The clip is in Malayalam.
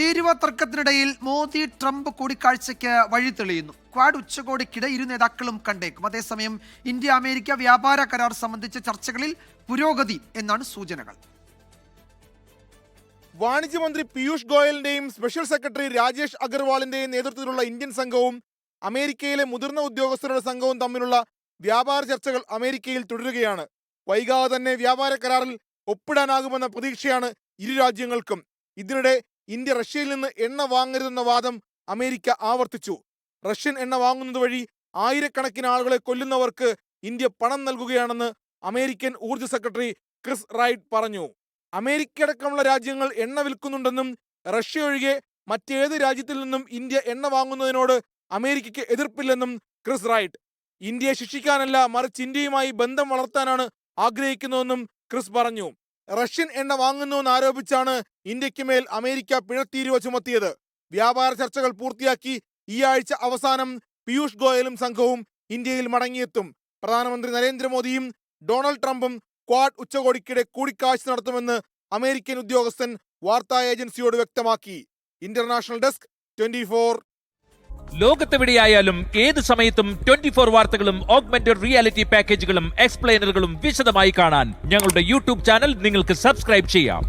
തീരുവ തർക്കത്തിനിടയിൽ മോദി ട്രംപ് കൂടിക്കാഴ്ചയ്ക്ക് വഴി തെളിയുന്നു. ക്വാഡ് ഉച്ചകോടിക്കിടെ ഇരു നേതാക്കളും കണ്ടേക്കും. അതേസമയം ഇന്ത്യ അമേരിക്ക വ്യാപാര കരാർ സംബന്ധിച്ച ചർച്ചകളിൽ പുരോഗതി എന്നാണ് സൂചനകൾ. വാണിജ്യമന്ത്രി പീയൂഷ് ഗോയലിന്റെയും സ്പെഷ്യൽ സെക്രട്ടറി രാജേഷ് അഗർവാളിന്റെയും നേതൃത്വത്തിലുള്ള ഇന്ത്യൻ സംഘവും അമേരിക്കയിലെ മുതിർന്ന ഉദ്യോഗസ്ഥരുടെ സംഘവും തമ്മിലുള്ള വ്യാപാര ചർച്ചകൾ അമേരിക്കയിൽ തുടരുകയാണ്. വൈകാതെ തന്നെ വ്യാപാര കരാറിൽ ഒപ്പിടാനാകുമെന്ന പ്രതീക്ഷയാണ് ഇരു രാജ്യങ്ങൾക്കും. ഇതിനിടെ ഇന്ത്യ റഷ്യയിൽ നിന്ന് എണ്ണ വാങ്ങരുതെന്ന വാദം അമേരിക്ക ആവർത്തിച്ചു. റഷ്യൻ എണ്ണ വാങ്ങുന്നത് വഴി ആയിരക്കണക്കിന് ആളുകളെ കൊല്ലുന്നവർക്ക് ഇന്ത്യ പണം നൽകുകയാണെന്ന് അമേരിക്കൻ ഊർജ്ജ സെക്രട്ടറി ക്രിസ് റൈറ്റ് പറഞ്ഞു. അമേരിക്കയടക്കമുള്ള രാജ്യങ്ങൾ എണ്ണ വിൽക്കുന്നുണ്ടെന്നും റഷ്യ ഒഴികെ മറ്റേത് രാജ്യത്തിൽ നിന്നും ഇന്ത്യ എണ്ണ വാങ്ങുന്നതിനോട് അമേരിക്കയ്ക്ക് എതിർപ്പില്ലെന്നും ക്രിസ് റൈറ്റ്. ഇന്ത്യയെ ശിക്ഷിക്കാനല്ല, മറിച്ച് ഇന്ത്യയുമായി ബന്ധം വളർത്താനാണ് ആഗ്രഹിക്കുന്നതെന്നും ക്രിസ് പറഞ്ഞു. റഷ്യൻ എണ്ണ വാങ്ങുന്നുവെന്ന് ആരോപിച്ചാണ് ഇന്ത്യക്ക് മേൽ അമേരിക്ക പിഴത്തീരുവ ചുമത്തിയത്. വ്യാപാര ചർച്ചകൾ പൂർത്തിയാക്കി ഈ ആഴ്ച അവസാനം പീയൂഷ് ഗോയലും സംഘവും ഇന്ത്യയിൽ മടങ്ങിയെത്തും. പ്രധാനമന്ത്രി നരേന്ദ്രമോദിയും ഡൊണാൾഡ് ട്രംപും ക്വാഡ് ഉച്ചകോടിക്കിടെ കൂടിക്കാഴ്ച നടത്തുമെന്ന് അമേരിക്കൻ ഉദ്യോഗസ്ഥൻ വാർത്താ ഏജൻസിയോട് വ്യക്തമാക്കി. International desk 24. ലോകത്തെവിടെയായാലും ഏത് സമയത്തും 24 വാർത്തകളും ഓഗ്മെന്റഡ് റിയാലിറ്റി പാക്കേജുകളും എക്സ്പ്ലെയിനറുകളും വിശദമായി കാണാൻ ഞങ്ങളുടെ യൂട്യൂബ് ചാനൽ നിങ്ങൾക്ക് സബ്സ്ക്രൈബ് ചെയ്യാം.